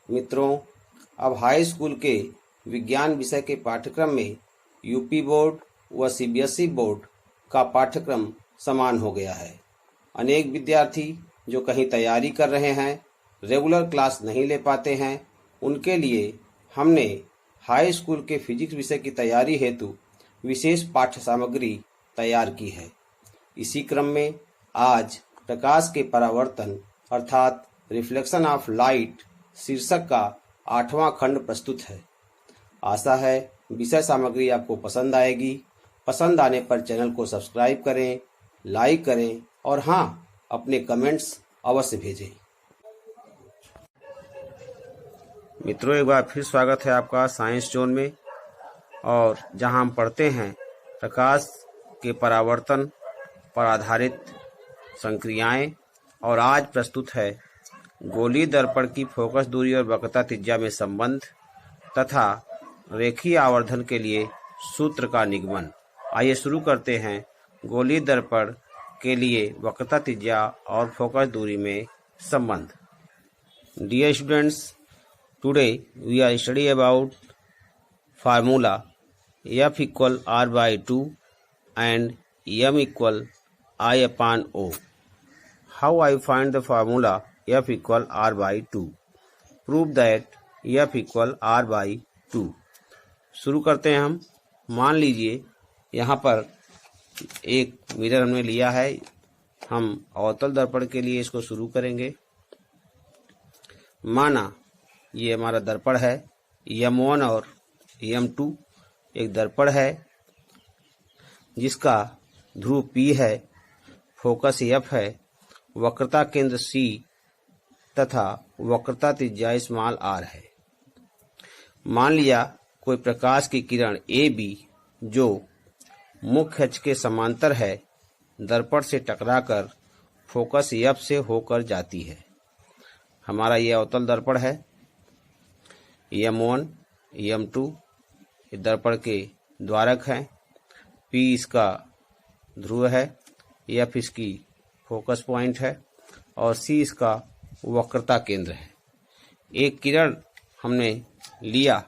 मित्रों, अब high school के विज्ञान विषय के पाठ्यक्रम में यूपी बोर्ड व सीबीएसई बोर्ड का पाठ्यक्रम समान हो गया है। अनेक विद्यार्थी जो कहीं तैयारी कर रहे हैं, रेगुलर क्लास नहीं ले पाते हैं, उनके लिए हमने हाई स्कूल के फिजिक्स विषय की तैयारी हेतु विशेष पाठ्य सामग्री तैयार की है। इसी क्रम में आज प्रकाश के परावर्तन अर्थात रिफ्लेक्शन ऑफ लाइट शीर्षक का 8वां खंड प्रस्तुत है। आशा है विषय सामग्री आपको पसंद आएगी। पसंद आने पर चैनल को सब्सक्राइब करें, लाइक करें और हाँ, अपने कमेंट्स अवश्य भेजें। मित्रों, एक बार फिर स्वागत है आपका साइंस जोन में, और जहां हम पढ़ते हैं प्रकाश के परावर्तन पर आधारित संक्रियाएं। और आज प्रस्तुत है गोलीय दर्पण की फोकस दूरी और वक्रता त्रिज्या में संबंध तथा रेखीय आवर्धन के लिए सूत्र का निगमन। आइए शुरू करते हैं गोलीय दर्पण के लिए वक्रता त्रिज्या और फोकस दूरी में संबंध। Dear students, today we are study about formula F equal R by 2 and M equal I upon O. How I find the formula F equal R by 2? Prove that F equal R by 2. शुरू करते हैं हम। मान लीजिए यहाँ पर एक mirror हमने लिया है। हम अवतल दर्पण के लिए इसको शुरू करेंगे। माना ये हमारा दर्पण है, M1 और M2 एक दर्पण है जिसका ध्रुव P है, फोकस F है, वक्रता केंद्र C तथा वक्रता त्रिज्या स्मॉल r है। मान लिया कोई प्रकाश की किरण AB जो मुख्य अक्ष के समांतर है दर्पण से टकराकर फोकस F से होकर जाती है। हमारा ये अवतल दर्पण है। M1, M2 ये दर्पण के द्वारक हैं, P इसका ध्रुव है, F इसकी फोकस पॉइंट है और C इसका वक्रता केंद्र है। एक किरण हमने लिया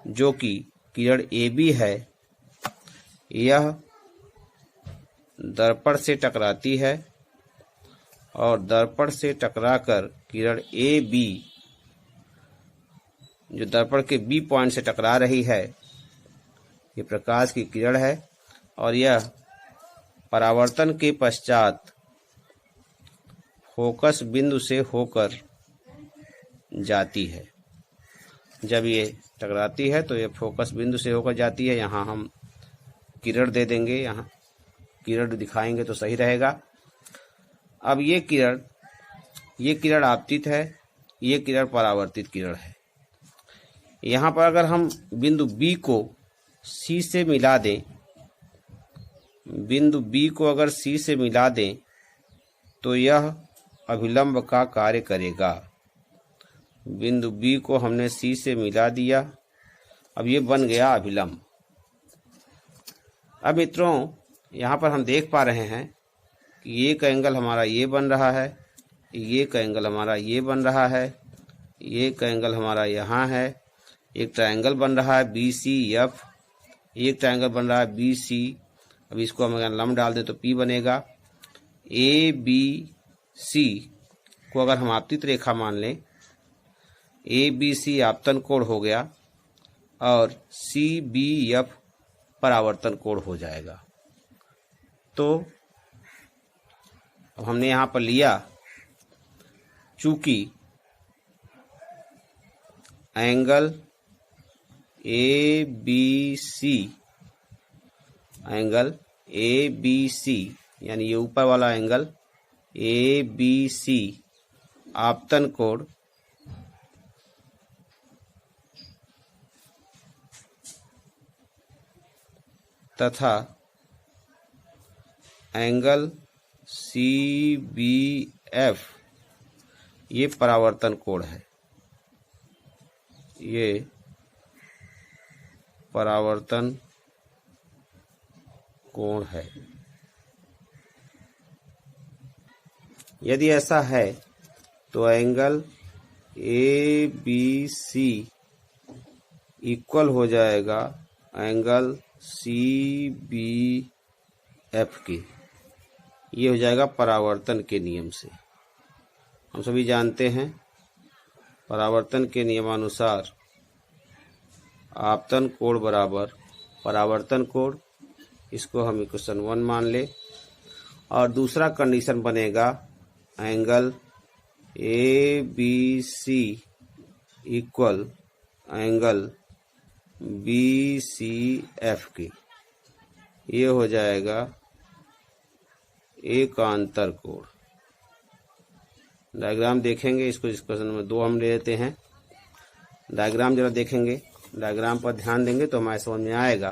जो कि किरण AB है। यह दर्पण से टकराती है और दर्पण से टकराकर किरण AB जो दर्पण के B पॉइंट से टकरा रही है, ये प्रकाश की किरण है और यह परावर्तन के पश्चात फोकस बिंदु से होकर जाती है। जब ये टकराती है तो ये फोकस बिंदु से होकर जाती है। यहाँ हम किरण दे देंगे, यहाँ किरण दिखाएंगे तो सही रहेगा। अब ये किरण आपतित है, ये किरण परावर्तित किरण है। यहाँ पर अगर हम बिंदु B को C से मिला दें, बिंदु B को अगर C से मिला दें तो यह अभिलंब का कार्य करेगा। बिंदु B को हमने C से मिला दिया, अब ये बन गया अभिलंब। अब मित्रों, यहाँ पर हम देख पा रहे हैं कि एक एंगल हमारा ये बन रहा है, एक एंगल हमारा ये बन रहा है, एक एंगल हमारा यहाँ है, एक ट्रायंगल बन रहा है BCF, एक ट्रायंगल बन रहा है BC। अब इसको हम अगर लंब डाल दें तो P बनेगा। ABC को अगर हम आपतित रेखा मान लें, ABC आपतन कोण हो गया और CBF परावर्तन कोण हो जाएगा। तो अब हमने यहाँ पर लिया, चूंकि एंगल ABC यानी ये ऊपर वाला एंगल ABC आपतन कोण तथा एंगल CBF ये परावर्तन कोण है। ये परावर्तन कोण है। यदि ऐसा है तो एंगल ABC इक्वल हो जाएगा एंगल CBF के। ये हो जाएगा परावर्तन के नियम से। हम सभी जानते हैं परावर्तन के नियमानुसार आपतन कोण बराबर परावर्तन कोण। इसको हम इक्वेशन 1 मान ले। और दूसरा कंडीशन बनेगा angle ABC equal angle BCF के। ये हो जाएगा एकांतर कोण। डायग्राम देखेंगे, इसको इस क्वेश्चन में 2 हम ले लेते हैं। डायग्राम जरा देखेंगे, डायग्राम पर ध्यान देंगे तो हमारे समझ में आएगा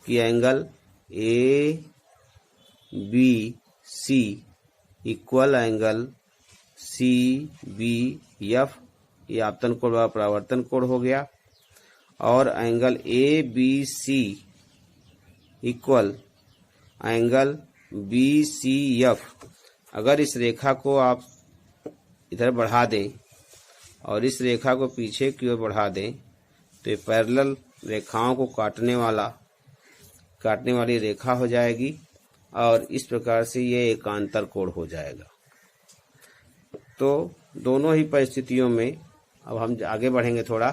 कि angle ABC equal angle CBF, ये आपतन कोण व परावर्तन कोण हो गया। और angle ABC equal angle BCF। अगर इस रेखा को आप इधर बढ़ा दें और इस रेखा को पीछे की ओर बढ़ा दें तो ये पैरेलल रेखाओं को काटने वाली रेखा हो जाएगी और इस प्रकार से ये एकांतर कोण हो जाएगा। तो दोनों ही परिस्थितियों में अब हम आगे बढ़ेंगे थोड़ा।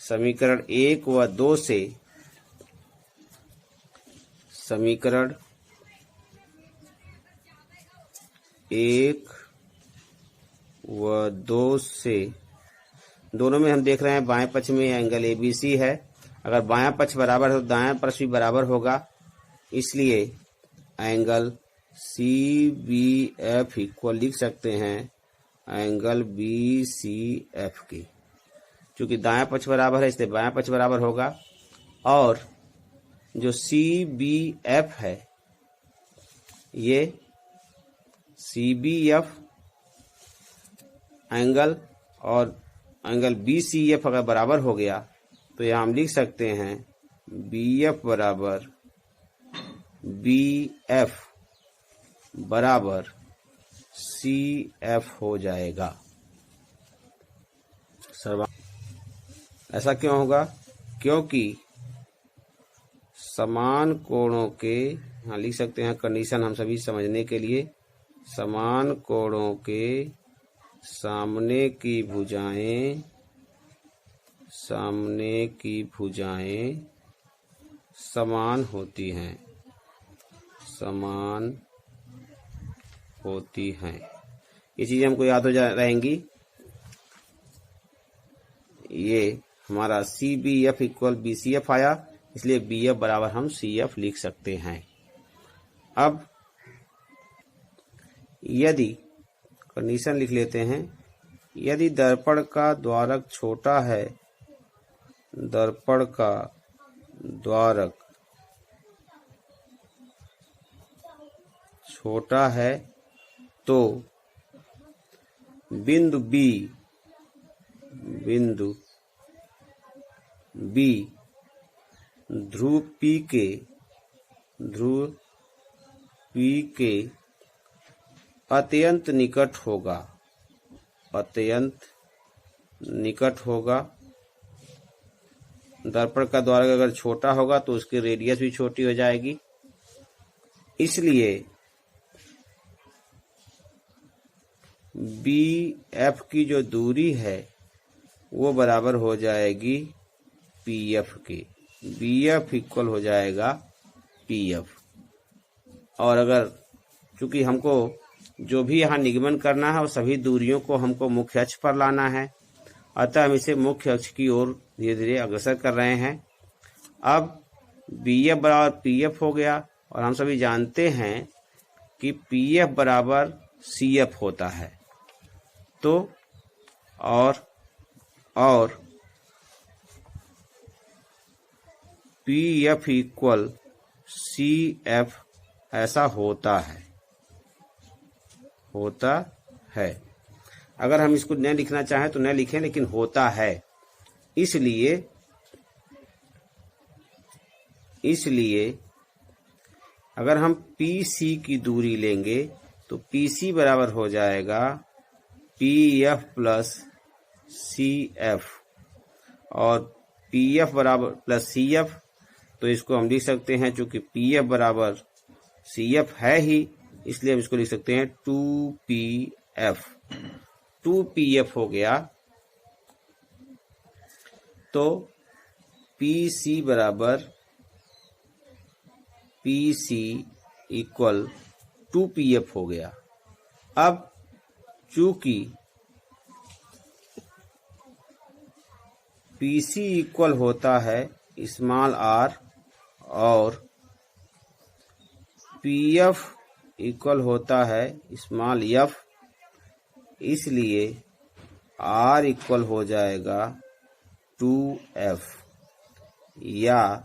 समीकरण 1 व 2 से समीकरण 1 व 2 से दोनों में हम देख रहे हैं बाएं पक्ष में एंगल ABC है। अगर बायां पक्ष बराबर है तो दायां पक्ष भी बराबर होगा, इसलिए एंगल CBF इक्वल लिख सकते हैं एंगल BCF के। क्योंकि दायां पक्ष बराबर है इसलिए बायां पक्ष बराबर होगा। और जो CBF है, ये CBF एंगल और एंगल BCF अगर बराबर हो गया तो यहाँ हम लिख सकते हैं BF बराबर BF बराबर CF हो जाएगा। ऐसा क्यों होगा? क्योंकि समान कोणों के, यहाँ लिख सकते हैं कंडीशन हम सभी समझने के लिए, समान कोणों के सामने की भुजाएं समान होती हैं। ये चीजें हमको याद हो रहेंगी। ये हमारा CBF इक्वल BCF आया, इसलिए BF बराबर हम CF लिख सकते हैं। अब यदि कंडीशन लिख लेते हैं, यदि दर्पण का द्वारक छोटा है, दर्पण का द्वारक छोटा है तो बिंदु B ध्रुव P के अत्यंत निकट होगा। दर्पण का द्वारक अगर छोटा होगा तो उसकी रेडियस भी छोटी हो जाएगी, इसलिए BF की जो दूरी है वो बराबर हो जाएगी PF के। BF इक्वल हो जाएगा PF। और अगर चूंकि हमको जो भी यहाँ निगमन करना है वो सभी दूरियों को हमको मुख्य अक्ष पर लाना है, अतः हम इसे मुख्य अक्ष की ओर धीरे धीरे अग्रसर कर रहे हैं। अब BF बराबर PF हो गया और हम सभी जानते हैं कि PF बराबर CF होता है। तो और PF इक्वल CF ऐसा होता है। अगर हम इसको न लिखना चाहें तो न लिखें, लेकिन होता है। इसलिए अगर हम PC की दूरी लेंगे तो PC बराबर हो जाएगा PF प्लस CF और PF बराबर प्लस CF, तो इसको हम लिख सकते हैं, चूंकि PF बराबर CF है ही, इसलिए हम इसको लिख सकते हैं 2PF। 2PF हो गया, तो PC बराबर PC इक्वल 2PF हो गया। अब चूंकि PC इक्वल होता है स्मॉल r और PF इक्वल होता है स्मॉल f, इसलिए R इक्वल हो जाएगा 2F या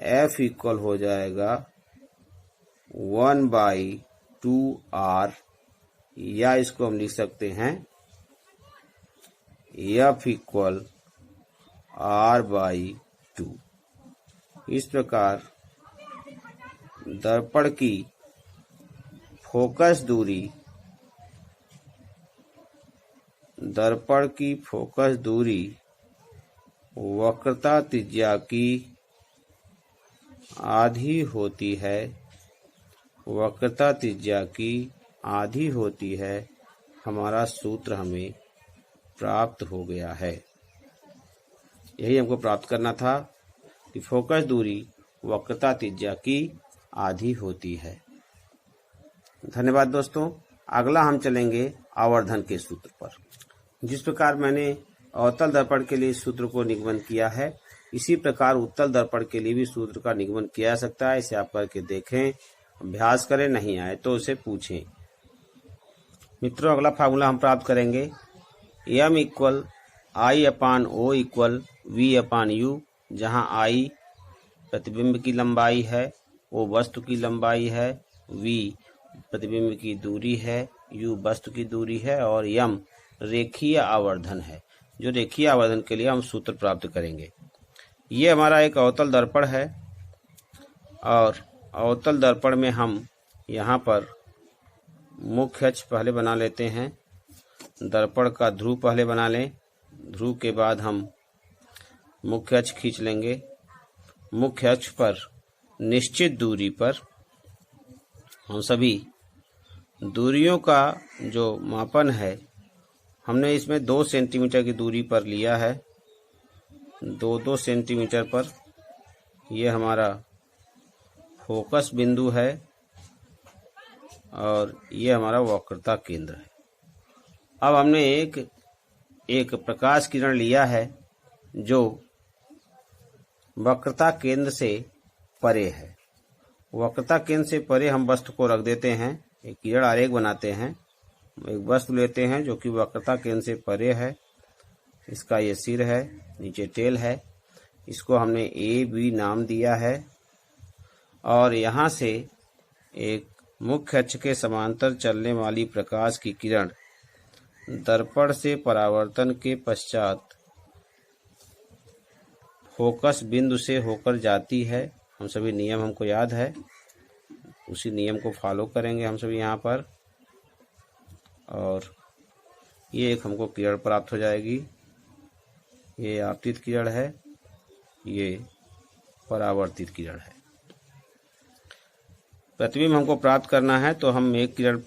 F इक्वल हो जाएगा 1/2R, या इसको हम लिख सकते हैं F इक्वल R/2। इस प्रकार दर्पण की फोकस दूरी वक्रता त्रिज्या की आधी होती है, हमारा सूत्र हमें प्राप्त हो गया है। यही हमको प्राप्त करना था कि फोकस दूरी वक्रता त्रिज्या की आधी होती है। धन्यवाद दोस्तों। अगला हम चलेंगे आवर्धन के सूत्र पर। जिस प्रकार मैंने अवतल दर्पण के लिए इस सूत्र को निगमन किया है, इसी प्रकार उत्तल दर्पण के लिए भी सूत्र का निगमन किया जा सकता है। इसे आप करके देखें, अभ्यास करें, नहीं आए तो उसे पूछें। मित्रों, अगला फार्मूला हम प्राप्त करेंगे M equal I/O equal V/U, जहाँ I प्रतिबिंब की लंबाई है, O वस्तु की लंबाई है, V प्रतिबिंब की दूरी है, U वस्तु की दूरी है और M रेखीय आवर्धन है। जो रेखीय आवर्धन के लिए हम सूत्र प्राप्त करेंगे। ये हमारा एक अवतल दर्पण है और अवतल दर्पण में हम यहाँ पर मुख्य अक्ष पहले बना लेते हैं। दर्पण का ध्रुव पहले बना लें, ध्रुव के बाद हम मुख्य अक्ष खींच लेंगे। मुख्य अक्ष पर निश्चित दूरी पर हम सभी दूरियों का जो मापन है, हमने इसमें 2 सेंटीमीटर की दूरी पर लिया है। 2-2 सेंटीमीटर पर ये हमारा फोकस बिंदु है और ये हमारा वक्रता केंद्र है। अब हमने एक प्रकाश किरण लिया है जो वक्रता केंद्र से परे है। वक्रता केंद्र से परे हम वस्तु को रख देते हैं, एक किरण आरेख बनाते हैं। एक वस्तु लेते हैं जो कि वक्रता केंद्र से परे है। इसका ये सिर है, नीचे टेल है। इसको हमने AB नाम दिया है और यहाँ से एक मुख्य अक्ष के समांतर चलने वाली प्रकाश की किरण दर्पण से परावर्तन के पश्चात फोकस बिंदु से होकर जाती है। हम सभी नियम हमको याद है, उसी नियम को फॉलो करेंगे हम सभी यहाँ पर, और ये एक हमको किरण प्राप्त हो जाएगी। ये आपतित किरण है, ये परावर्तित किरण है। प्रतिबिंब हमको प्राप्त करना है तो हम एक किरण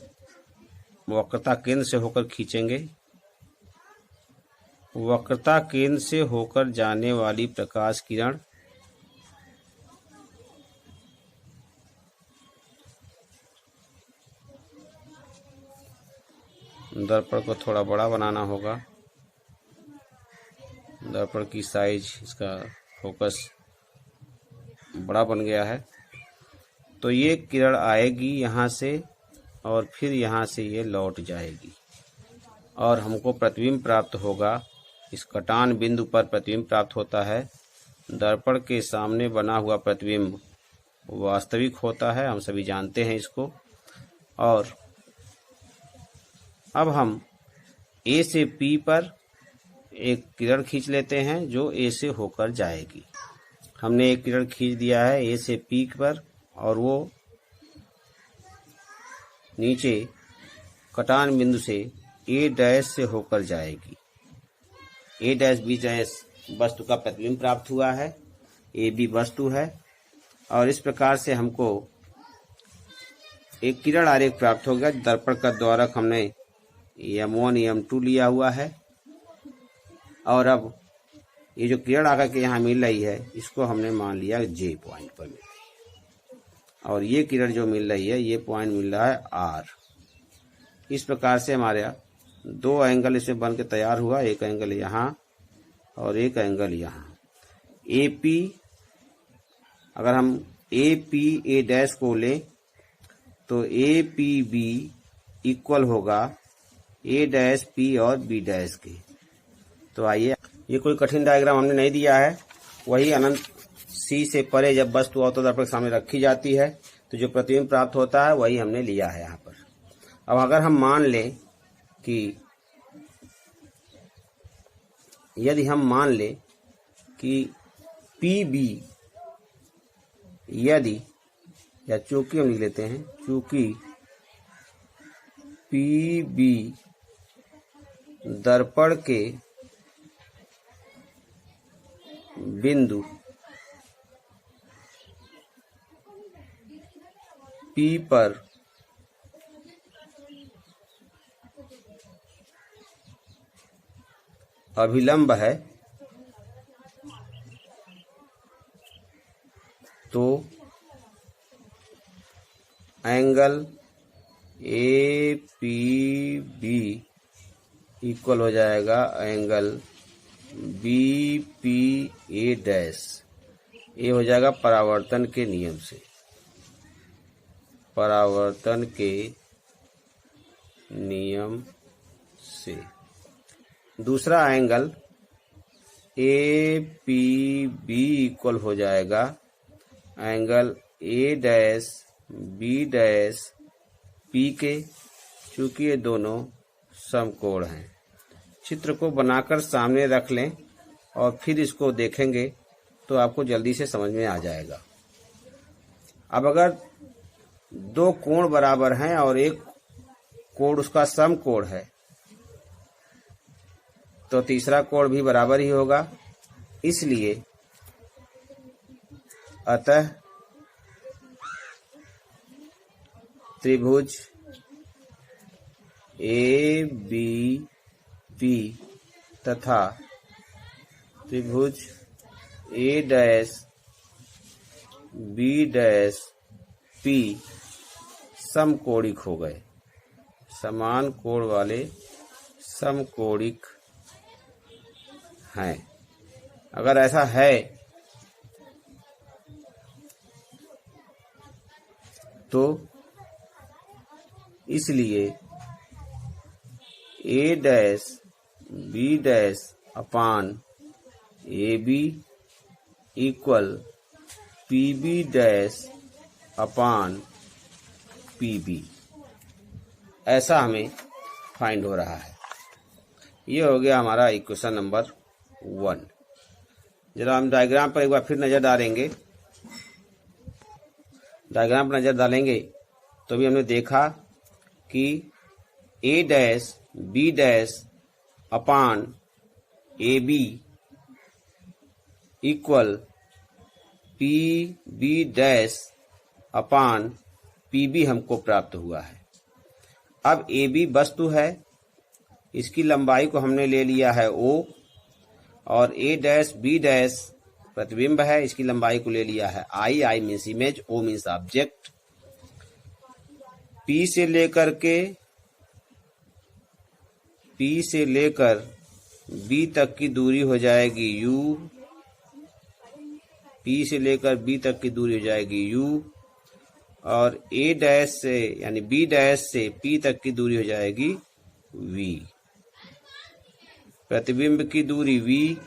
वक्रता केंद्र से होकर खींचेंगे। वक्रता केंद्र से होकर जाने वाली प्रकाश किरण दर्पण को थोड़ा बड़ा बनाना होगा। दर्पण की साइज, इसका फोकस बड़ा बन गया है। तो ये किरण आएगी यहाँ से और फिर यहाँ से ये लौट जाएगी और हमको प्रतिबिंब प्राप्त होगा। इस कटान बिंदु पर प्रतिबिंब प्राप्त होता है। दर्पण के सामने बना हुआ प्रतिबिंब वास्तविक होता है, हम सभी जानते हैं इसको। और अब हम A से P पर एक किरण खींच लेते हैं जो A से होकर जाएगी। हमने एक किरण खींच दिया है A से P पर और वो नीचे कटान बिंदु से ए डैश से होकर जाएगी। ए डैश बी डैश वस्तु का प्रतिबिंब प्राप्त हुआ है, ए बी वस्तु है, और इस प्रकार से हमको एक किरण आरेख प्राप्त हो गया। दर्पण का द्वारक हमने M1 M2 लिया हुआ है, और अब ये जो किरण आकर के यहाँ मिल रही है इसको हमने मान लिया J पॉइंट पर मिल रही है, और ये किरण जो मिल रही है ये पॉइंट मिल रहा है R। इस प्रकार से हमारे दो एंगल इसे बन के तैयार हुआ, एक एंगल यहाँ और एक एंगल यहाँ। AP अगर हम AP A डैश को लें तो APB इक्वल होगा A डैश P और B डैश के। तो आइए, ये कोई कठिन डायग्राम हमने नहीं दिया है, वही अनंत C से परे जब वस्तु अवतल दर्पण के सामने रखी जाती है तो जो प्रतिबिंब प्राप्त होता है वही हमने लिया है यहाँ पर। अब अगर हम मान लें कि यदि हम मान लें कि PB यदि, या चूंकि हम लिख लेते हैं, चूंकि PB दर्पण के बिंदु P पर अभिलंब है तो एंगल APB इक्वल हो जाएगा एंगल BPA डैश। ये हो जाएगा परावर्तन के नियम से, परावर्तन के नियम से। दूसरा एंगल APB इक्वल हो जाएगा angle A dash B dash P के, चूंकि ये दोनों समकोण हैं। चित्र को बनाकर सामने रख लें और फिर इसको देखेंगे तो आपको जल्दी से समझ में आ जाएगा। अब अगर दो कोण बराबर हैं और एक कोण उसका समकोण है तो तीसरा कोण भी बराबर ही होगा। इसलिए अतः त्रिभुज ABP तथा त्रिभुज A dash B dash P समकोणिक हो गए, समान कोण वाले समकोणिक हैं। अगर ऐसा है तो इसलिए A dash B dash upon AB equal PB dash upon PB, ऐसा हमें फाइंड हो रहा है। ये हो गया हमारा इक्वेशन नंबर 1। जरा हम डायग्राम पर एक बार फिर नजर डालेंगे। डायग्राम पर नजर डालेंगे तो भी हमने देखा कि A dash B dash upon AB equal PB dash upon PB हमको प्राप्त हुआ है। अब AB वस्तु है, इसकी लंबाई को हमने ले लिया है O, और A डैश B डैश प्रतिबिंब है, इसकी लंबाई को ले लिया है I means image, O means object. P से लेकर B तक की दूरी हो जाएगी U, P से लेकर B तक की दूरी हो जाएगी U, और A डैश से यानी B डैश से P तक की दूरी हो जाएगी V। प्रतिबिंब की दूरी V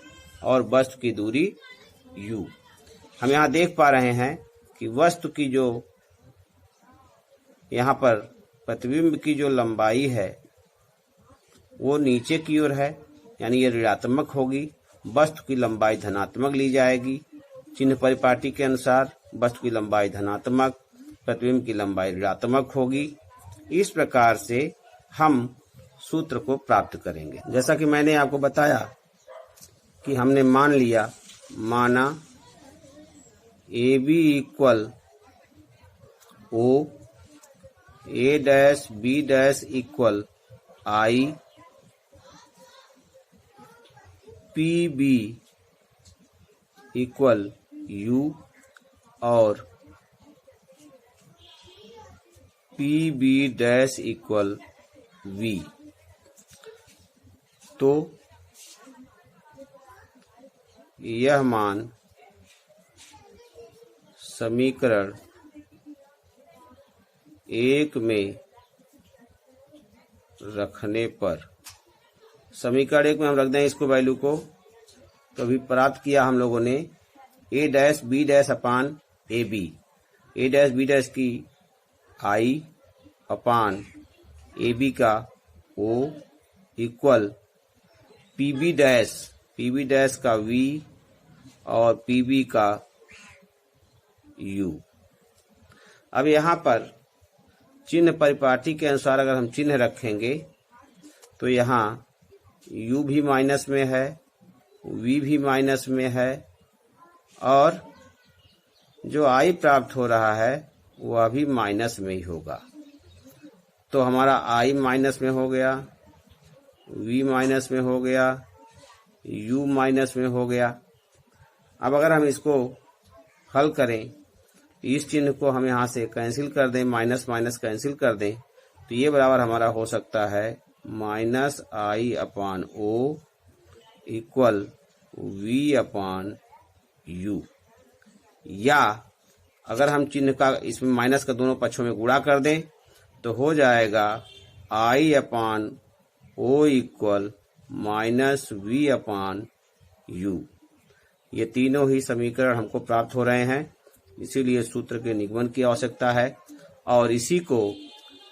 और वस्तु की दूरी U। हम यहाँ देख पा रहे हैं कि वस्तु की जो यहाँ पर प्रतिबिंब की जो लंबाई है वो नीचे की ओर है, यानी ये ऋणात्मक होगी। वस्तु की लंबाई धनात्मक ली जाएगी। चिन्ह परिपाटी के अनुसार वस्तु की लंबाई धनात्मक, प्रतिबिंब की लंबाई ऋणात्मक होगी। इस प्रकार से हम सूत्र को प्राप्त करेंगे। जैसा कि मैंने आपको बताया कि हमने माना A B equal O, A dash B dash equal I, P B equal U और P B dash equal V. तो यह मान समीकरण 1 में रखने पर, समीकरण 1 में हम रख दें इसको वैल्यू को, तो अभी प्राप्त किया हम लोगों ने A dash B dash upon A B, A dash B dash की आई अपान ए बी का O equal P B dash का वी और पी बी का यू। अब यहाँ पर चिन्ह परिपाटी के अनुसार अगर हम चिन्ह रखेंगे तो यहाँ u भी माइनस में है, v भी माइनस में है और जो i प्राप्त हो रहा है वह भी माइनस में ही होगा। तो हमारा i माइनस में हो गया, v माइनस में हो गया, u माइनस में हो गया। अब अगर हम इसको हल करें, इस चिन्ह को हम यहाँ से कैंसिल कर दें, माइनस माइनस कैंसिल कर दें, तो ये बराबर हमारा हो सकता है minus i upon O equal v upon u. या अगर हम चिन्ह का इसमें माइनस का दोनों पक्षों में गुणा कर दें तो हो जाएगा I upon O equal minus V upon U. ये तीनों ही समीकरण हमको प्राप्त हो रहे हैं, इसीलिए सूत्र के निगमन की आवश्यकता है और इसी को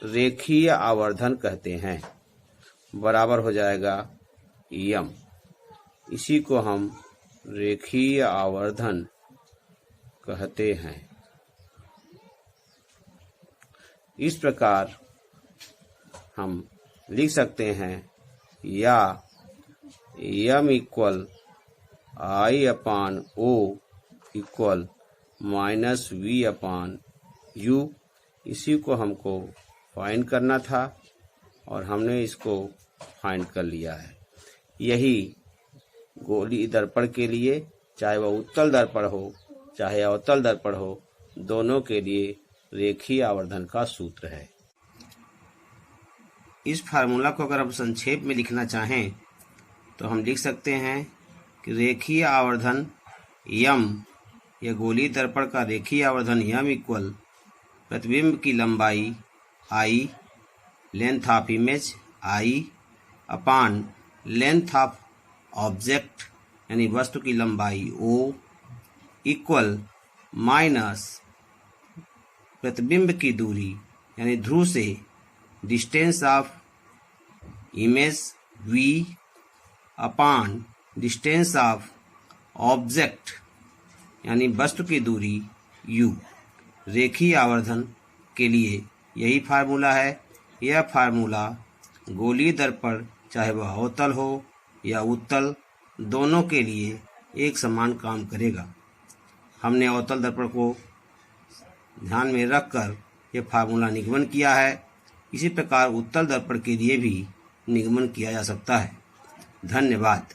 रेखीय आवर्धन कहते हैं। बराबर हो जाएगा यम। इसी को हम रेखीय आवर्धन कहते हैं। इस प्रकार हम लिख सकते हैं या M equal I upon O equal minus V upon U. इसी को हमको फाइंड करना था और हमने इसको फाइंड कर लिया है। यही गोलीय दर्पण के लिए, चाहे वह उत्तल दर्पण हो चाहे अवतल दर्पण हो, दोनों के लिए रेखीय आवर्धन का सूत्र है। इस फार्मूला को अगर हम संक्षेप में लिखना चाहें तो हम लिख सकते हैं कि रेखीय आवर्धन यम, यह गोलीय दर्पण का रेखीय आवर्धन यम इक्वल प्रतिबिंब की लंबाई I, length of image I upon length of object यानी वस्तु की लंबाई ओ इक्वल माइनस प्रतिबिंब की दूरी यानी ध्रुव से distance of image V upon distance of object यानी वस्तु की दूरी u। रेखीय आवर्धन के लिए यही फार्मूला है। यह फार्मूला गोलीय दर्पण चाहे वह अवतल हो या उत्तल, दोनों के लिए एक समान काम करेगा। हमने अवतल दर्पण को ध्यान में रखकर यह फार्मूला निगमन किया है। इसी प्रकार उत्तल दर्पण के लिए भी निगमन किया जा सकता है। धन्यवाद।